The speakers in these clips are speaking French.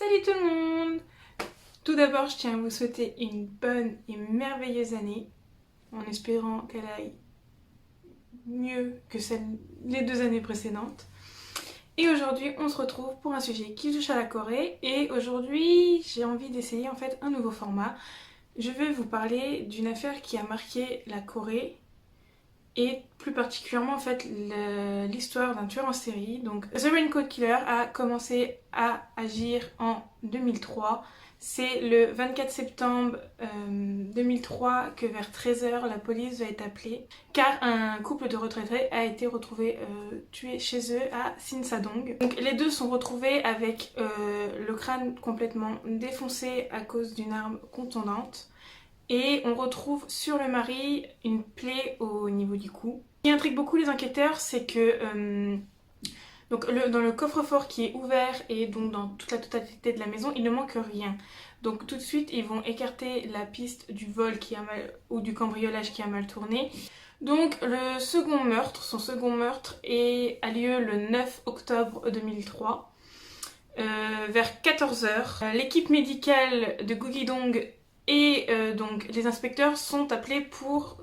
Salut tout le monde! Tout d'abord, je tiens à vous souhaiter une bonne et merveilleuse année, en espérant qu'elle aille mieux que les 2 années précédentes. Et aujourd'hui, on se retrouve pour un sujet qui touche à la Corée. Et aujourd'hui, j'ai envie d'essayer en fait un nouveau format. Je vais vous parler d'une affaire qui a marqué la Corée et plus particulièrement en fait l'histoire d'un tueur en série. Donc The Raincoat Killer a commencé à agir en 2003. C'est le 24 septembre 2003 que vers 13h la police va être appelée car un couple de retraités a été retrouvé tué chez eux à Sinsadong. Donc les deux sont retrouvés avec le crâne complètement défoncé à cause d'une arme contondante. Et on retrouve sur le mari une plaie au niveau du cou. Ce qui intrigue beaucoup les enquêteurs, c'est que dans le coffre-fort qui est ouvert et donc dans toute la totalité de la maison, il ne manque rien. Donc tout de suite, ils vont écarter la piste du vol ou du cambriolage qui a mal tourné. Donc son second meurtre a lieu le 9 octobre 2003. Vers 14h, l'équipe médicale de Gugidong et donc les inspecteurs sont appelés pour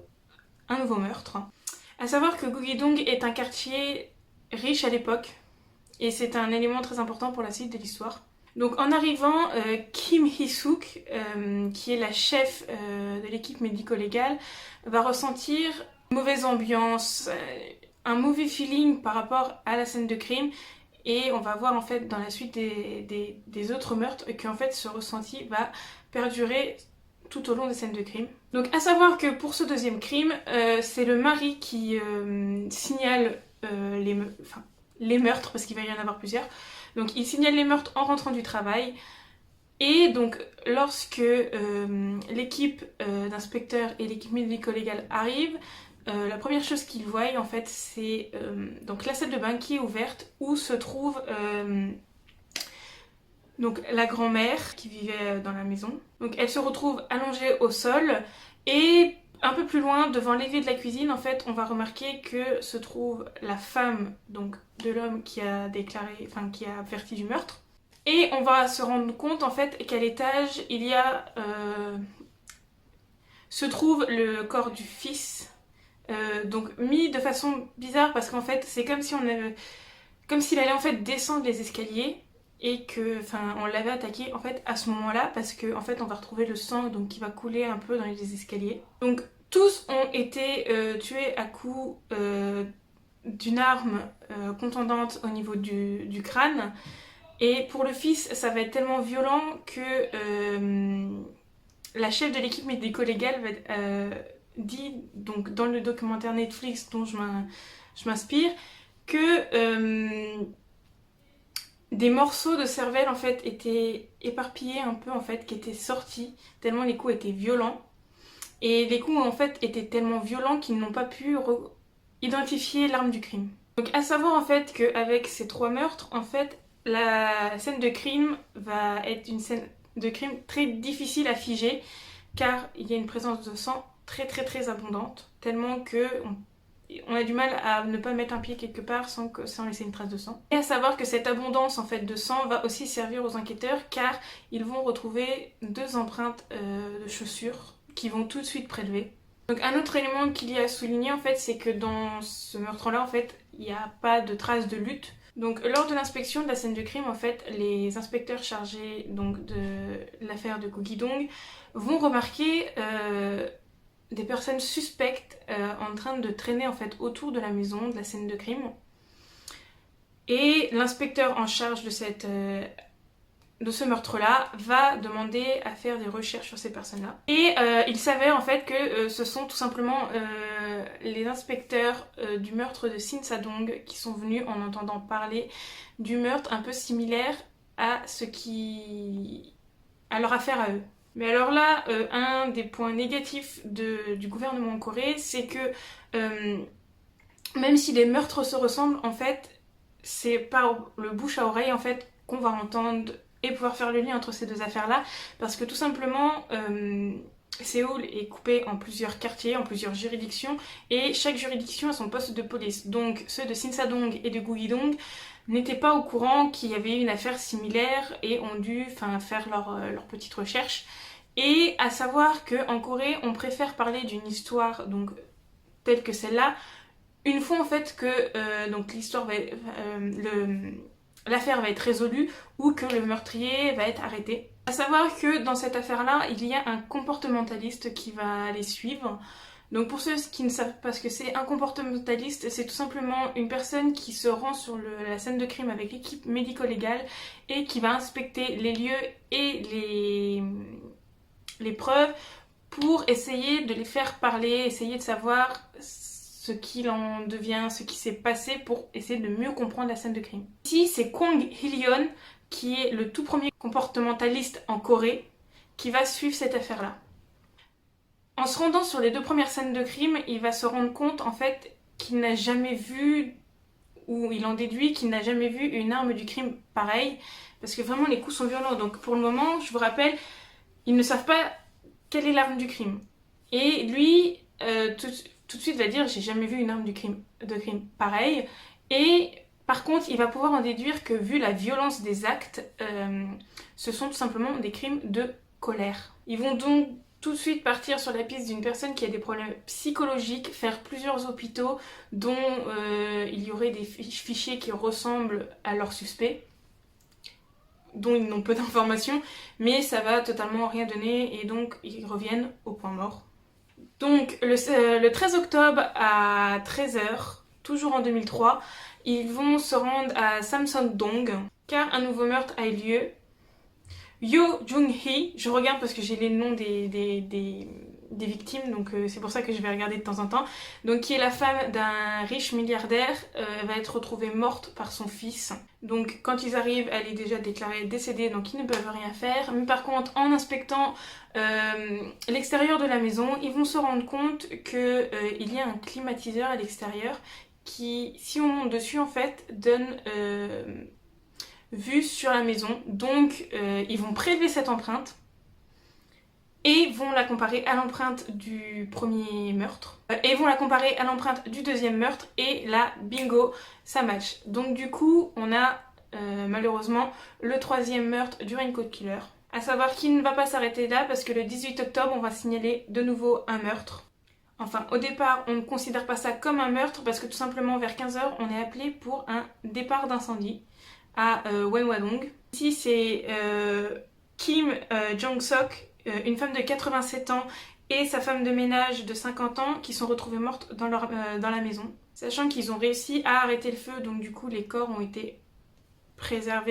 un nouveau meurtre. À savoir que Gugidong est un quartier riche à l'époque et c'est un élément très important pour la suite de l'histoire. Donc en arrivant, Kim Hee-suk, qui est la chef de l'équipe médico-légale, va ressentir une mauvaise ambiance, un mauvais feeling par rapport à la scène de crime. Et on va voir en fait dans la suite des autres meurtres qu'en fait ce ressenti va perdurer tout au long des scènes de crime. Donc à savoir que pour ce deuxième crime, c'est le mari qui signale les meurtres, parce qu'il va y en avoir plusieurs. Donc il signale les meurtres en rentrant du travail. Et donc lorsque l'équipe d'inspecteurs et l'équipe médico-légale arrivent, la première chose qu'ils voient en fait c'est donc la salle de bain qui est ouverte où se trouve donc la grand-mère qui vivait dans la maison. Donc elle se retrouve allongée au sol et un peu plus loin devant l'évier de la cuisine en fait on va remarquer que se trouve la femme donc de l'homme qui a averti du meurtre. Et on va se rendre compte en fait qu'à l'étage il y a se trouve le corps du fils. Donc mis de façon bizarre parce qu'en fait c'est comme s'il allait en fait descendre les escaliers et que on l'avait attaqué en fait à ce moment-là parce que en fait on va retrouver le sang donc qui va couler un peu dans les escaliers. Donc tous ont été tués à coups d'une arme contondante au niveau du crâne. Et pour le fils ça va être tellement violent que la chef de l'équipe médico-légale dit donc dans le documentaire Netflix dont je m'inspire que des morceaux de cervelle en fait étaient éparpillés un peu en fait, qui étaient sortis tellement les coups étaient violents. Et les coups en fait étaient tellement violents qu'ils n'ont pas pu identifier l'arme du crime. Donc à savoir en fait qu'avec ces 3 meurtres, en fait la scène de crime va être une scène de crime très difficile à figer car il y a une présence de sang très abondante, tellement que on a du mal à ne pas mettre un pied quelque part sans laisser une trace de sang. Et à savoir que cette abondance en fait de sang va aussi servir aux enquêteurs car ils vont retrouver 2 empreintes de chaussures qui vont tout de suite prélever. Donc un autre élément qu'il y a à souligner en fait c'est que dans ce meurtre-là en fait il n'y a pas de traces de lutte. Donc lors de l'inspection de la scène de crime en fait les inspecteurs chargés donc de l'affaire de Gugidong vont remarquer des personnes suspectes en train de traîner en fait autour de la maison, de la scène de crime. Et l'inspecteur en charge de ce meurtre-là va demander à faire des recherches sur ces personnes-là. Et il s'avère en fait que ce sont tout simplement les inspecteurs du meurtre de Sinsadong qui sont venus en entendant parler du meurtre un peu similaire à leur affaire à eux. Mais alors là, un des points négatifs du gouvernement en Corée, c'est que même si les meurtres se ressemblent, en fait, c'est par le bouche à oreille en fait qu'on va entendre et pouvoir faire le lien entre ces 2 affaires-là, parce que tout simplement, Séoul est coupé en plusieurs quartiers, en plusieurs juridictions, et chaque juridiction a son poste de police. Donc ceux de Sinsadong et de Gugidong n'étaient pas au courant qu'il y avait eu une affaire similaire et ont dû faire leur petite recherche. Et à savoir qu'en Corée, on préfère parler d'une histoire donc, telle que celle-là, une fois en fait que donc l'histoire va l'affaire va être résolue ou que le meurtrier va être arrêté. À savoir que dans cette affaire-là, il y a un comportementaliste qui va les suivre. Donc pour ceux qui ne savent pas ce que c'est, un comportementaliste, c'est tout simplement une personne qui se rend sur la scène de crime avec l'équipe médico-légale et qui va inspecter les lieux et les preuves pour essayer de les faire parler, essayer de savoir ce qu'il en devient, ce qui s'est passé pour essayer de mieux comprendre la scène de crime. Ici, c'est Kwang Hee-yeon qui est le tout premier comportementaliste en Corée qui va suivre cette affaire-là. En se rendant sur les 2 premières scènes de crime, il va se rendre compte en fait qu'il n'a jamais vu, ou il en déduit qu'il n'a jamais vu une arme du crime pareille, parce que vraiment les coups sont violents. Donc pour le moment, je vous rappelle, ils ne savent pas quelle est l'arme du crime. Et lui, tout de suite va dire j'ai jamais vu une arme de crime pareille. Et par contre, il va pouvoir en déduire que vu la violence des actes, ce sont tout simplement des crimes de colère. Ils vont donc tout de suite partir sur la piste d'une personne qui a des problèmes psychologiques, faire plusieurs hôpitaux dont il y aurait des fichiers qui ressemblent à leurs suspects, dont ils n'ont peu d'informations, mais ça va totalement rien donner et donc ils reviennent au point mort. Donc le 13 octobre à 13h, toujours en 2003, ils vont se rendre à Samsung-dong car un nouveau meurtre a eu lieu. Yo Jung-hee, je regarde parce que j'ai les noms des victimes, donc c'est pour ça que je vais regarder de temps en temps, donc qui est la femme d'un riche milliardaire, va être retrouvée morte par son fils. Donc quand ils arrivent, elle est déjà déclarée décédée, donc ils ne peuvent rien faire. Mais par contre, en inspectant l'extérieur de la maison, ils vont se rendre compte qu'il y a un climatiseur à l'extérieur qui, si on monte dessus en fait, donne vue sur la maison. Donc ils vont prélever cette empreinte et vont la comparer à l'empreinte du premier meurtre et vont la comparer à l'empreinte du deuxième meurtre et là, bingo, ça match. Donc du coup, on a malheureusement le 3e meurtre du Raincoat Killer. À savoir qu'il ne va pas s'arrêter là parce que le 18 octobre, on va signaler de nouveau un meurtre. Enfin, au départ, on ne considère pas ça comme un meurtre parce que tout simplement vers 15h, on est appelé pour un départ d'incendie à Wenhwadong. Ici, c'est Kim Jong-sok, une femme de 87 ans et sa femme de ménage de 50 ans qui sont retrouvées mortes dans la maison. Sachant qu'ils ont réussi à arrêter le feu, donc du coup les corps ont été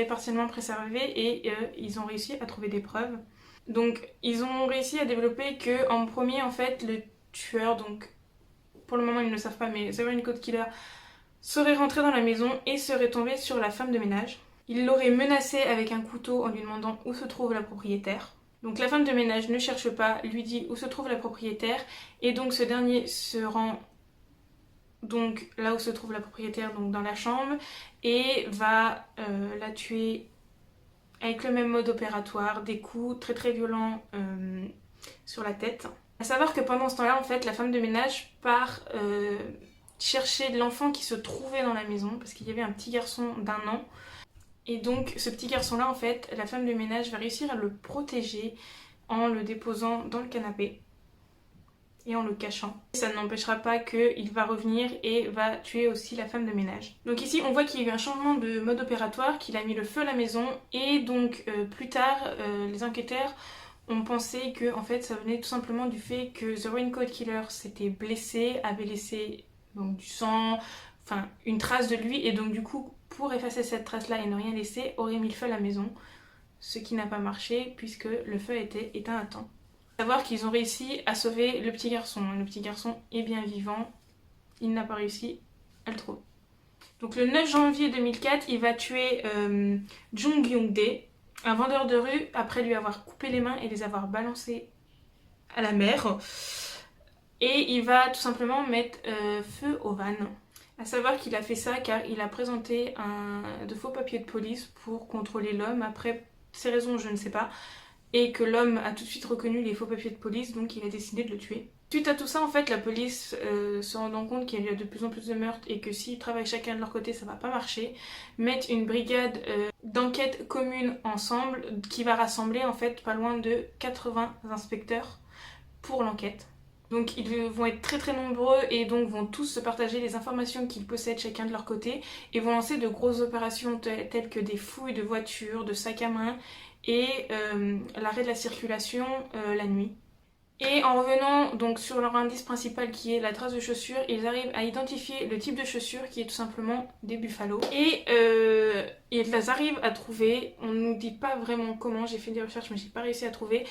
partiellement préservés et ils ont réussi à trouver des preuves. Donc ils ont réussi à développer que en premier en fait le tueur, donc pour le moment ils ne le savent pas mais The Raincoat Killer, serait rentré dans la maison et serait tombé sur la femme de ménage. Il l'aurait menacée avec un couteau en lui demandant où se trouve la propriétaire. Donc la femme de ménage ne cherche pas, lui dit où se trouve la propriétaire et donc ce dernier se rend donc là où se trouve la propriétaire, donc dans la chambre, et va la tuer avec le même mode opératoire, des coups très très violents sur la tête. À savoir que pendant ce temps-là, en fait, la femme de ménage part chercher l'enfant qui se trouvait dans la maison parce qu'il y avait un petit garçon d'1 an. Et donc ce petit garçon-là, en fait, la femme de ménage va réussir à le protéger en le déposant dans le canapé et en le cachant. Ça n'empêchera pas qu'il va revenir et va tuer aussi la femme de ménage. Donc ici, on voit qu'il y a eu un changement de mode opératoire, qu'il a mis le feu à la maison et donc plus tard, les enquêteurs ont pensé que en fait, ça venait tout simplement du fait que The Raincoat Killer s'était blessé, avait laissé donc, du sang, enfin une trace de lui et donc du coup, pour effacer cette trace-là et ne rien laisser, aurait mis le feu à la maison, ce qui n'a pas marché puisque le feu était éteint à temps. Il faut savoir qu'ils ont réussi à sauver le petit garçon. Le petit garçon est bien vivant, il n'a pas réussi à le trouver. Donc le 9 janvier 2004, il va tuer Jung Young-dae, un vendeur de rue, après lui avoir coupé les mains et les avoir balancés à la mer. Et il va tout simplement mettre feu aux vannes. À savoir qu'il a fait ça car il a présenté de faux papiers de police pour contrôler l'homme. Après, ces raisons, je ne sais pas. et que l'homme a tout de suite reconnu les faux papiers de police, donc il a décidé de le tuer. Suite à tout ça, en fait, la police se rendant compte qu'il y a de plus en plus de meurtres et que s'ils travaillent chacun de leur côté, ça va pas marcher, mettent une brigade d'enquête commune ensemble qui va rassembler en fait pas loin de 80 inspecteurs pour l'enquête. Donc ils vont être très très nombreux et donc vont tous se partager les informations qu'ils possèdent chacun de leur côté et vont lancer de grosses opérations telles que des fouilles de voitures, de sacs à main et l'arrêt de la circulation la nuit. Et en revenant donc sur leur indice principal qui est la trace de chaussures, ils arrivent à identifier le type de chaussures qui est tout simplement des buffalos. Et ils les arrivent à trouver, on ne nous dit pas vraiment comment, j'ai fait des recherches mais j'ai pas réussi à trouver,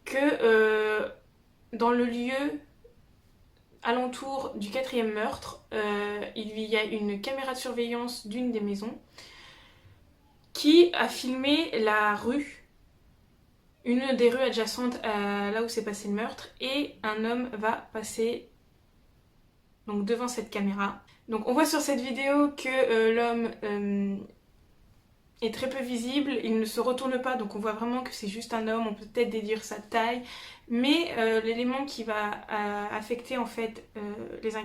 que dans le lieu alentour du 4e meurtre, il y a une caméra de surveillance d'une des maisons qui a filmé la rue, une des rues adjacentes à là où s'est passé le meurtre, et un homme va passer donc devant cette caméra. Donc on voit sur cette vidéo que l'homme est très peu visible, il ne se retourne pas, donc on voit vraiment que c'est juste un homme, on peut peut-être déduire sa taille, mais l'élément qui va affecter en fait les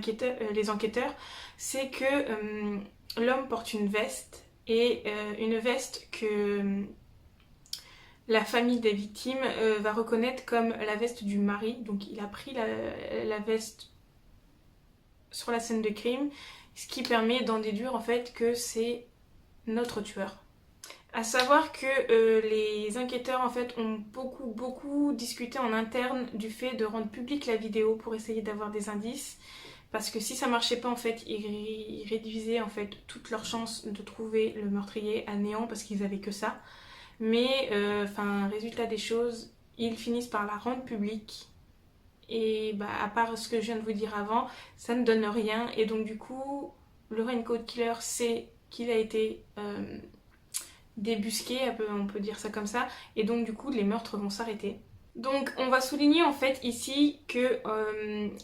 enquêteurs, c'est que l'homme porte une veste, et une veste que la famille des victimes va reconnaître comme la veste du mari. Donc il a pris la veste sur la scène de crime, ce qui permet d'en déduire en fait que c'est notre tueur. À savoir que les enquêteurs en fait ont beaucoup discuté en interne du fait de rendre publique la vidéo pour essayer d'avoir des indices, parce que si ça marchait pas en fait ils réduisaient en fait toutes leurs chances de trouver le meurtrier à néant parce qu'ils avaient que ça. Mais résultat des choses, ils finissent par la rendre publique. Et à part ce que je viens de vous dire avant, ça ne donne rien. Et donc du coup, le Raincoat Killer sait qu'il a été débusqué, on peut dire ça comme ça. Et donc du coup, les meurtres vont s'arrêter. Donc on va souligner en fait ici que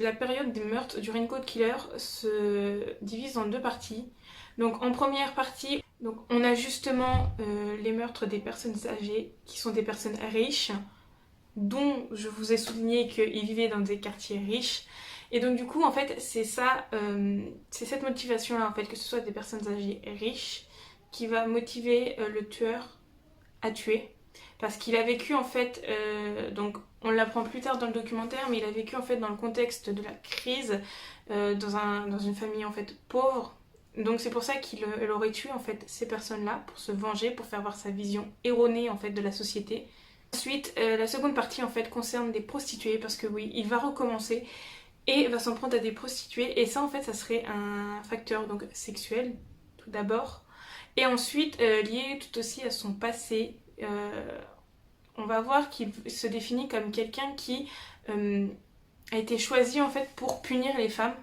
la période des meurtres du Raincoat Killer se divise en deux parties. Donc en première partie, donc on a justement les meurtres des personnes âgées qui sont des personnes riches, dont je vous ai souligné qu'ils vivaient dans des quartiers riches. Et donc du coup en fait c'est ça, c'est cette motivation là en fait, que ce soit des personnes âgées riches qui va motiver le tueur à tuer. Parce qu'il a vécu en fait, donc on l'apprend plus tard dans le documentaire, mais il a vécu en fait dans le contexte de la crise, dans une famille en fait pauvre. Donc c'est pour ça qu'il aurait tué en fait ces personnes-là pour se venger, pour faire voir sa vision erronée en fait de la société. Ensuite, la seconde partie en fait concerne des prostituées, parce que oui, il va recommencer et va s'en prendre à des prostituées, et ça en fait ça serait un facteur donc sexuel tout d'abord, et ensuite lié tout aussi à son passé. On va voir qu'il se définit comme quelqu'un qui a été choisi en fait pour punir les femmes.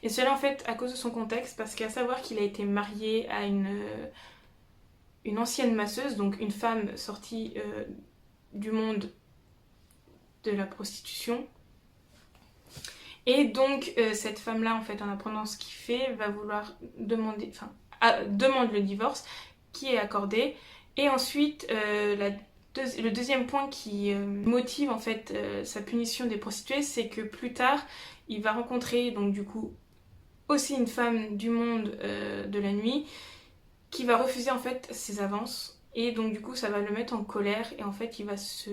Et cela en fait à cause de son contexte, parce qu'à savoir qu'il a été marié à une ancienne masseuse, donc une femme sortie du monde de la prostitution. Et donc cette femme-là en fait, en apprenant ce qu'il fait, va vouloir demande le divorce, qui est accordé. Et ensuite le deuxième point qui motive en fait sa punition des prostituées, c'est que plus tard il va rencontrer donc du coup aussi une femme du monde de la nuit qui va refuser en fait ses avances, et donc du coup ça va le mettre en colère, et en fait il va se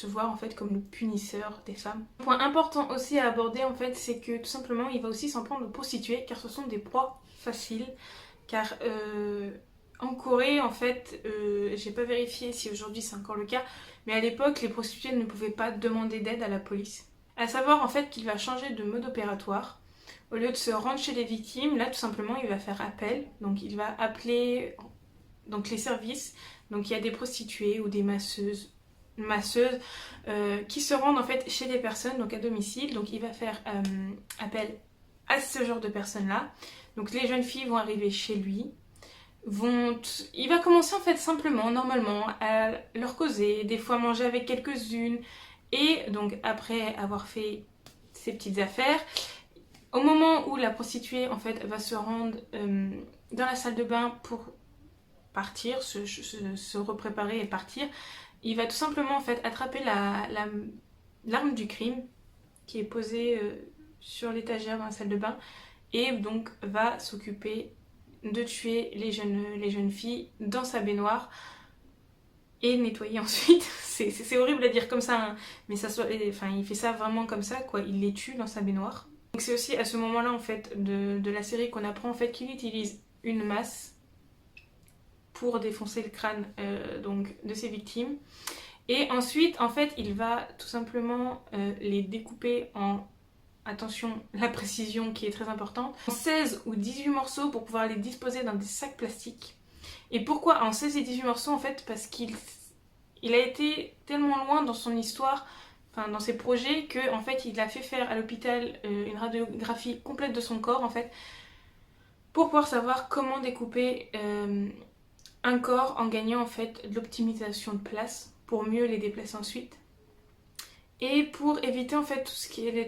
voir en fait comme le punisseur des femmes. Un point important aussi à aborder en fait, c'est que tout simplement il va aussi s'en prendre aux prostituées, car ce sont des proies faciles, car en Corée en fait, j'ai pas vérifié si aujourd'hui c'est encore le cas, mais à l'époque les prostituées ne pouvaient pas demander d'aide à la police. À savoir en fait qu'il va changer de mode opératoire. Au lieu de se rendre chez les victimes, là tout simplement il va faire appel, donc il va appeler donc les services. Donc il y a des prostituées ou des masseuses qui se rendent en fait chez les personnes, donc à domicile. Donc il va faire appel à ce genre de personnes là. Donc les jeunes filles vont arriver chez lui, il va commencer en fait simplement, normalement, à leur causer, des fois manger avec quelques-unes, et donc après avoir fait ses petites affaires, au moment où la prostituée en fait va se rendre dans la salle de bain pour partir, se repréparer et partir, il va tout simplement en fait attraper l'arme du crime qui est posée sur l'étagère dans la salle de bain et donc va s'occuper de tuer les jeunes filles dans sa baignoire et nettoyer ensuite. C'est horrible à dire comme ça, hein, mais il fait ça vraiment comme ça, quoi. Il les tue dans sa baignoire. Donc c'est aussi à ce moment-là en fait de la série qu'on apprend en fait qu'il utilise une masse pour défoncer le crâne donc de ses victimes. Et ensuite, en fait, il va tout simplement les découper en, attention, la précision qui est très importante, en 16 ou 18 morceaux pour pouvoir les disposer dans des sacs plastiques. Et pourquoi en 16 et 18 morceaux en fait? Parce qu'il a été tellement loin dans son histoire, enfin dans ses projets, que en fait il a fait faire à l'hôpital une radiographie complète de son corps en fait, pour pouvoir savoir comment découper un corps en gagnant en fait de l'optimisation de place pour mieux les déplacer ensuite. Et pour éviter en fait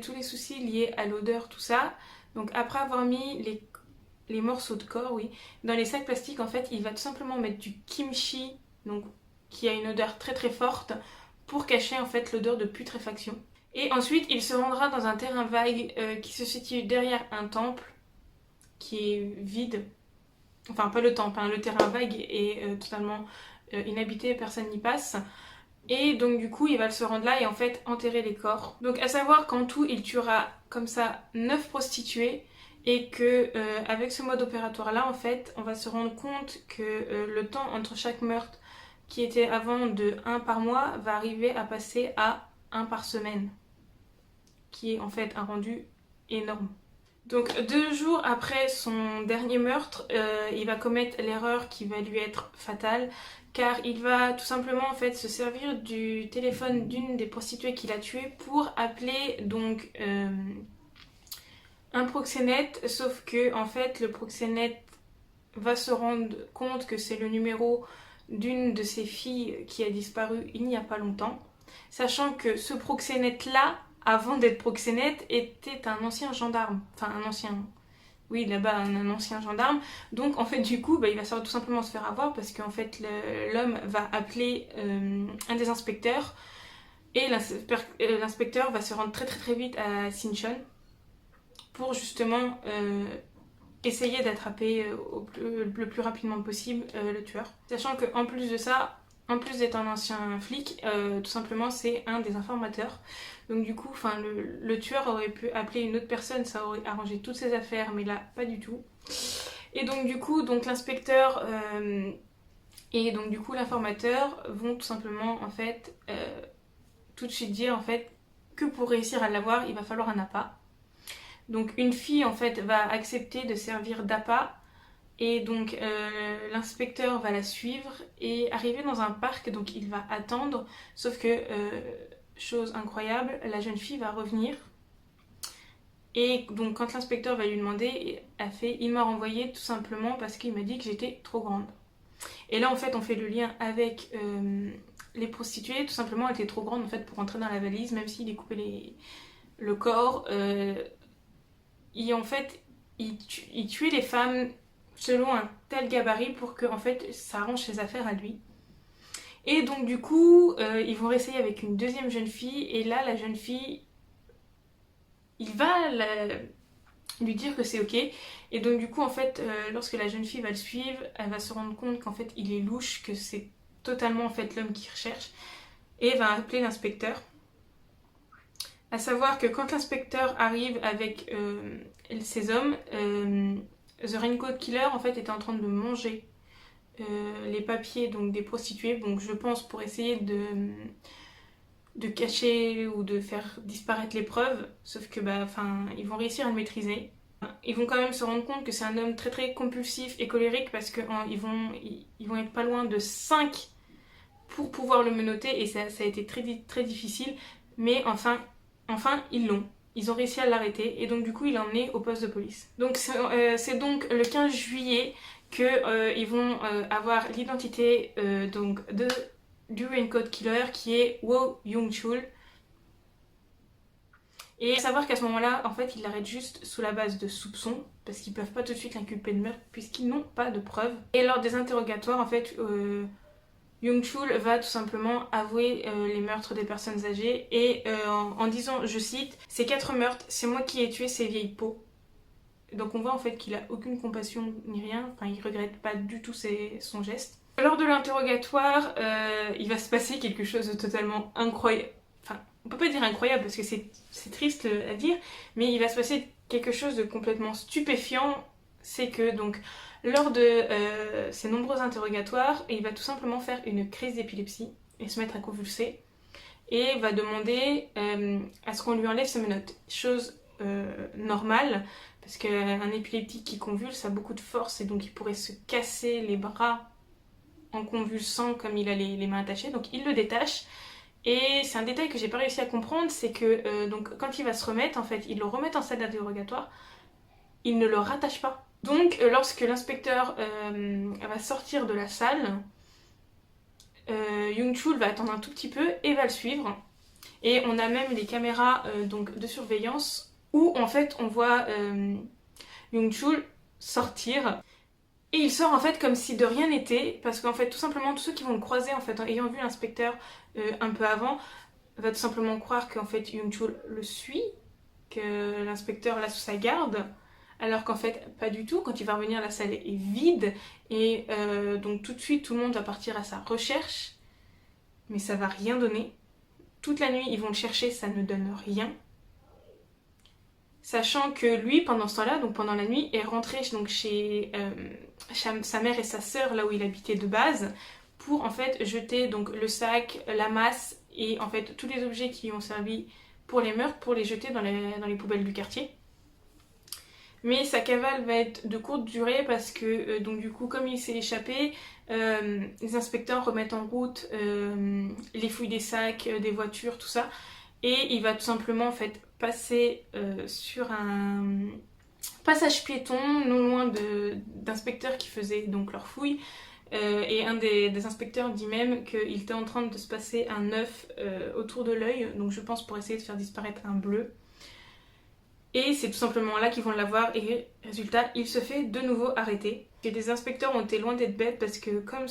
tous les soucis liés à l'odeur, tout ça, donc après avoir mis les morceaux de corps, oui, dans les sacs plastiques, en fait, il va tout simplement mettre du kimchi, donc qui a une odeur très très forte, pour cacher en fait l'odeur de putréfaction. Et ensuite, il se rendra dans un terrain vague qui se situe derrière un temple qui est vide. Enfin, pas le temple, hein, le terrain vague est totalement inhabité, personne n'y passe. Et donc du coup il va se rendre là et en fait enterrer les corps. Donc à savoir qu'en tout il tuera comme ça 9 prostituées et que avec ce mode opératoire là en fait on va se rendre compte que le temps entre chaque meurtre qui était avant de 1 par mois va arriver à passer à 1 par semaine, qui est en fait un rendu énorme. Donc 2 jours après son dernier meurtre, il va commettre l'erreur qui va lui être fatale, car il va tout simplement en fait se servir du téléphone d'une des prostituées qu'il a tuées pour appeler donc un proxénète, sauf que en fait le proxénète va se rendre compte que c'est le numéro d'une de ses filles qui a disparu il n'y a pas longtemps, sachant que ce proxénète là, avant d'être proxénète, était un ancien gendarme, enfin un ancien, oui là-bas un ancien gendarme, donc en fait du coup il va tout simplement se faire avoir parce qu'en fait l'homme va appeler un des inspecteurs et l'inspecteur va se rendre très très très vite à Sinchon pour justement essayer d'attraper le plus rapidement possible le tueur. Sachant qu'en plus de ça, en plus d'être un ancien flic, tout simplement c'est un des informateurs. Donc du coup, le tueur aurait pu appeler une autre personne, ça aurait arrangé toutes ses affaires, mais là, pas du tout. Et donc du coup, l'inspecteur et donc du coup l'informateur vont tout simplement en fait tout de suite dire en fait que pour réussir à l'avoir, il va falloir un appât. Donc une fille en fait va accepter de servir d'appât et donc l'inspecteur va la suivre et arriver dans un parc, donc il va attendre, sauf que chose incroyable, la jeune fille va revenir et donc quand l'inspecteur va lui demander, elle fait il m'a renvoyé tout simplement parce qu'il m'a dit que j'étais trop grande. Et là en fait on fait le lien avec les prostituées, tout simplement elle était trop grande en fait pour entrer dans la valise, même s'il découpait le corps. Et en fait, il tuait les femmes selon un tel gabarit pour que en fait, ça arrange ses affaires à lui. Et donc du coup, ils vont réessayer avec une deuxième jeune fille. Et là, la jeune fille, il va lui dire que c'est ok. Et donc du coup, en fait, lorsque la jeune fille va le suivre, elle va se rendre compte qu'en fait, il est louche, que c'est totalement en fait l'homme qui recherche. Et elle va appeler l'inspecteur. À savoir que quand l'inspecteur arrive avec ces hommes, The Raincoat Killer en fait était en train de manger les papiers donc des prostituées, donc je pense pour essayer de cacher ou de faire disparaître les preuves, sauf que ils vont réussir à le maîtriser. Ils vont quand même se rendre compte que c'est un homme très très compulsif et colérique parce qu'ils vont être pas loin de 5 pour pouvoir le menotter et ça a été très, très difficile, mais enfin ils l'ont. Ils ont réussi à l'arrêter et donc du coup il est emmené au poste de police. Donc c'est donc le 15 juillet que ils vont avoir l'identité du Raincoat Killer qui est Wo Young-chul. Et à savoir qu'à ce moment-là, en fait, ils l'arrêtent juste sous la base de soupçons parce qu'ils peuvent pas tout de suite l'inculper de meurtre puisqu'ils n'ont pas de preuves. Et lors des interrogatoires, en fait, Young-chul va tout simplement avouer les meurtres des personnes âgées et en disant, je cite, ces 4 meurtres, c'est moi qui ai tué ces vieilles peaux. Donc on voit en fait qu'il a aucune compassion ni rien, enfin il regrette pas du tout son geste. Lors de l'interrogatoire, il va se passer quelque chose de totalement incroyable. Enfin, on peut pas dire incroyable parce que c'est triste à dire, mais il va se passer quelque chose de complètement stupéfiant. C'est que donc lors de ces nombreux interrogatoires, il va tout simplement faire une crise d'épilepsie et se mettre à convulser et va demander à ce qu'on lui enlève ses menottes. Chose normale parce qu'un épileptique qui convulse a beaucoup de force et donc il pourrait se casser les bras en convulsant comme il a les mains attachées, donc il le détache. Et c'est un détail que j'ai pas réussi à comprendre, c'est que donc quand il va se remettre, en fait, il le remet en salle d'interrogatoire, il ne le rattache pas. Donc lorsque l'inspecteur va sortir de la salle, Young-chul va attendre un tout petit peu et va le suivre. Et on a même les caméras donc de surveillance où en fait on voit Young-chul sortir. Et il sort en fait comme si de rien n'était, parce qu'en fait tout simplement tous ceux qui vont le croiser en fait en ayant vu l'inspecteur un peu avant, va tout simplement croire qu'en fait Young-chul le suit, que l'inspecteur l'a sous sa garde, alors qu'en fait pas du tout. Quand il va revenir, la salle est vide et donc tout de suite tout le monde va partir à sa recherche, mais ça va rien donner. Toute la nuit ils vont le chercher, ça ne donne rien. Sachant que lui, pendant ce temps-là, donc pendant la nuit, est rentré donc chez sa mère et sa sœur, là où il habitait de base, pour en fait jeter donc le sac, la masse et en fait tous les objets qui ont servi pour les meurtres, pour les jeter dans les poubelles du quartier. Mais sa cavale va être de courte durée parce que donc du coup comme il s'est échappé, les inspecteurs remettent en route les fouilles des sacs, des voitures, tout ça. Et il va tout simplement en fait passer sur un passage piéton non loin d'inspecteurs qui faisaient donc leur fouille. Et un des inspecteurs dit même qu'il était en train de se passer un œuf autour de l'œil, donc je pense pour essayer de faire disparaître un bleu. Et c'est tout simplement là qu'ils vont l'avoir et résultat, il se fait de nouveau arrêter. Et des inspecteurs ont été loin d'être bêtes parce que comme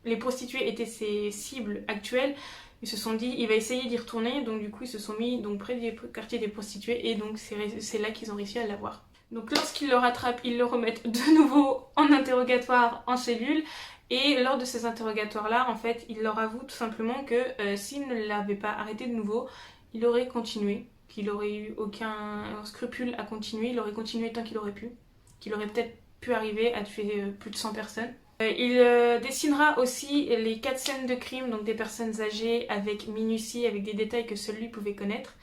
les prostituées étaient ses cibles actuelles, ils se sont dit il va essayer d'y retourner, donc du coup ils se sont mis donc près du quartier des prostituées et donc c'est là qu'ils ont réussi à l'avoir. Donc lorsqu'ils le rattrapent, ils le remettent de nouveau en interrogatoire en cellule et lors de ces interrogatoires là en fait il leur avoue tout simplement que s'il ne l'avait pas arrêté de nouveau, il aurait continué, qu'il aurait eu aucun scrupule à continuer, il aurait continué tant qu'il aurait pu, qu'il aurait peut-être pu arriver à tuer plus de 100 personnes. Il dessinera aussi les 4 scènes de crime, donc des personnes âgées avec minutie, avec des détails que seul lui pouvait connaître.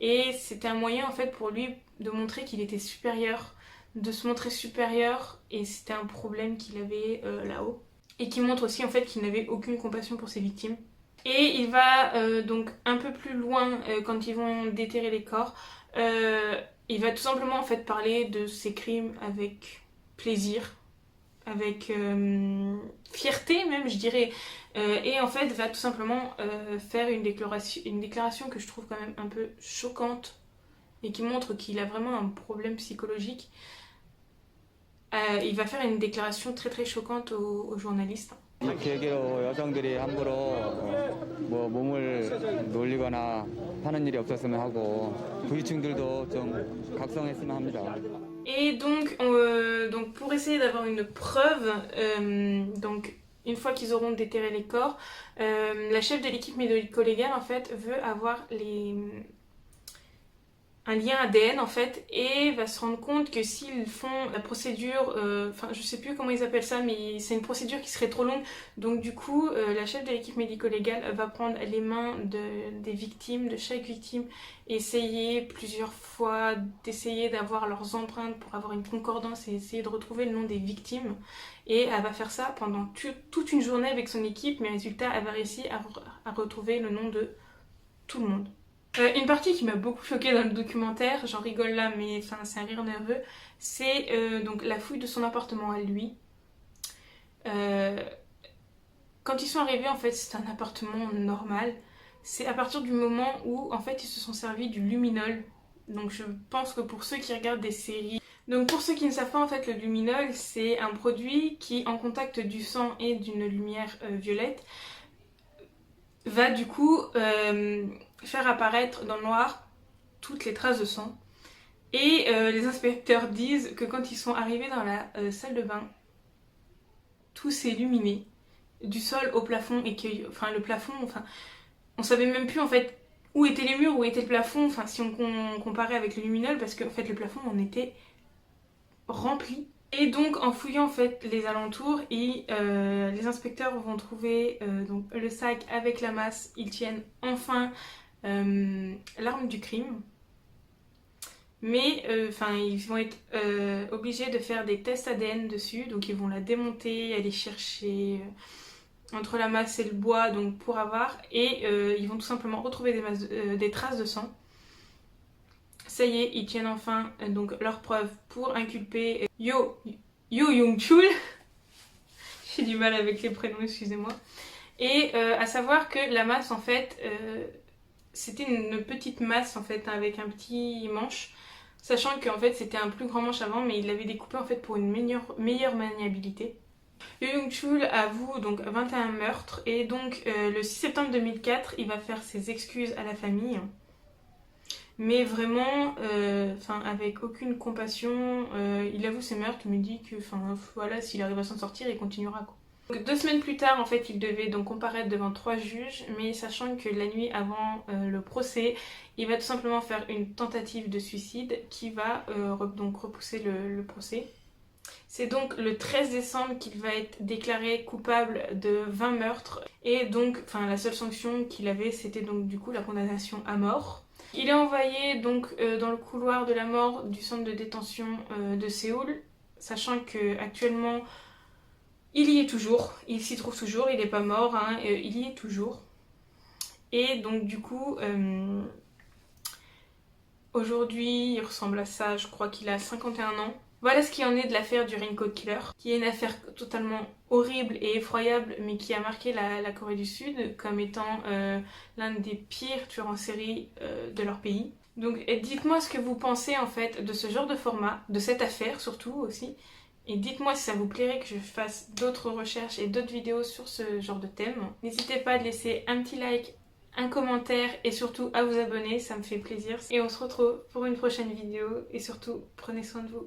Et c'était un moyen en fait pour lui de montrer qu'il était supérieur, de se montrer supérieur, et c'était un problème qu'il avait là-haut. Et qui montre aussi en fait qu'il n'avait aucune compassion pour ses victimes. Et il va donc un peu plus loin quand ils vont déterrer les corps. Il va tout simplement en fait parler de ses crimes avec plaisir, avec fierté même je dirais, et en fait va tout simplement faire une déclaration que je trouve quand même un peu choquante et qui montre qu'il a vraiment un problème psychologique. Il va faire une déclaration très très choquante aux journalistes. 계기로 여성들이 함부로 뭐 몸을 놀리거나 하는 일이 없었으면 하고 부유층들도 좀 각성했으면 합니다. Et donc pour essayer d'avoir une preuve, donc une fois qu'ils auront déterré les corps, la chef de l'équipe médico-légale en fait veut avoir un lien ADN en fait et va se rendre compte que s'ils font la procédure, enfin je sais plus comment ils appellent ça, mais c'est une procédure qui serait trop longue, donc du coup la chef de l'équipe médico-légale va prendre les mains des victimes, de chaque victime, et essayer plusieurs fois d'essayer d'avoir leurs empreintes pour avoir une concordance et essayer de retrouver le nom des victimes, et elle va faire ça pendant toute une journée avec son équipe, mais résultat elle va réussir à retrouver le nom de tout le monde. Une partie qui m'a beaucoup choquée dans le documentaire, j'en rigole là mais enfin, c'est un rire nerveux, c'est donc la fouille de son appartement à lui. Quand ils sont arrivés en fait c'est un appartement normal, c'est à partir du moment où en fait ils se sont servis du luminol. Donc je pense que pour ceux qui regardent des séries Donc pour ceux qui ne savent pas, en fait, le luminol, c'est un produit qui, en contact du sang et d'une lumière violette, va du coup faire apparaître dans le noir toutes les traces de sang. Et les inspecteurs disent que quand ils sont arrivés dans la salle de bain, tout s'est illuminé, du sol au plafond, et que, enfin, le plafond, enfin, on savait même plus en fait où étaient les murs, où était le plafond, enfin, si on comparait avec le luminol, parce qu'en fait le plafond en était rempli. Et donc en fouillant en fait les alentours, les inspecteurs vont trouver donc, le sac avec la masse. Ils tiennent enfin l'arme du crime. Mais ils vont être obligés de faire des tests ADN dessus, donc ils vont la démonter, aller chercher entre la masse et le bois, donc pour avoir, et ils vont tout simplement retrouver des traces de sang. Ça y est, ils tiennent enfin donc leurs preuves pour inculper Yo Young-chul. J'ai du mal avec les prénoms, excusez-moi. Et à savoir que la masse, en fait, c'était une petite masse en fait avec un petit manche. Sachant qu'en fait c'était un plus grand manche avant, mais il l'avait découpé en fait pour une meilleure maniabilité. Young-chul avoue donc 21 meurtres et donc le 6 septembre 2004 il va faire ses excuses à la famille. Mais vraiment, avec aucune compassion, il avoue ses meurtres mais dit que voilà, s'il arrive à s'en sortir il continuera quoi. Donc, 2 semaines plus tard, en fait, il devait donc comparaître devant 3 juges, mais sachant que la nuit avant le procès, il va tout simplement faire une tentative de suicide qui va donc repousser le procès. C'est donc le 13 décembre qu'il va être déclaré coupable de 20 meurtres et donc la seule sanction qu'il avait c'était donc du coup la condamnation à mort. Il est envoyé donc dans le couloir de la mort du centre de détention de Séoul, sachant que actuellement il y est toujours, il s'y trouve toujours, il n'est pas mort, hein, il y est toujours. Et donc du coup, aujourd'hui il ressemble à ça, je crois qu'il a 51 ans. Voilà ce qui en est de l'affaire du Raincoat Killer, qui est une affaire totalement horrible et effroyable, mais qui a marqué la Corée du Sud comme étant l'un des pires tueurs en série de leur pays. Donc dites-moi ce que vous pensez en fait de ce genre de format, de cette affaire surtout aussi. Et dites-moi si ça vous plairait que je fasse d'autres recherches et d'autres vidéos sur ce genre de thème. N'hésitez pas à laisser un petit like, un commentaire et surtout à vous abonner, ça me fait plaisir. Et on se retrouve pour une prochaine vidéo et surtout prenez soin de vous.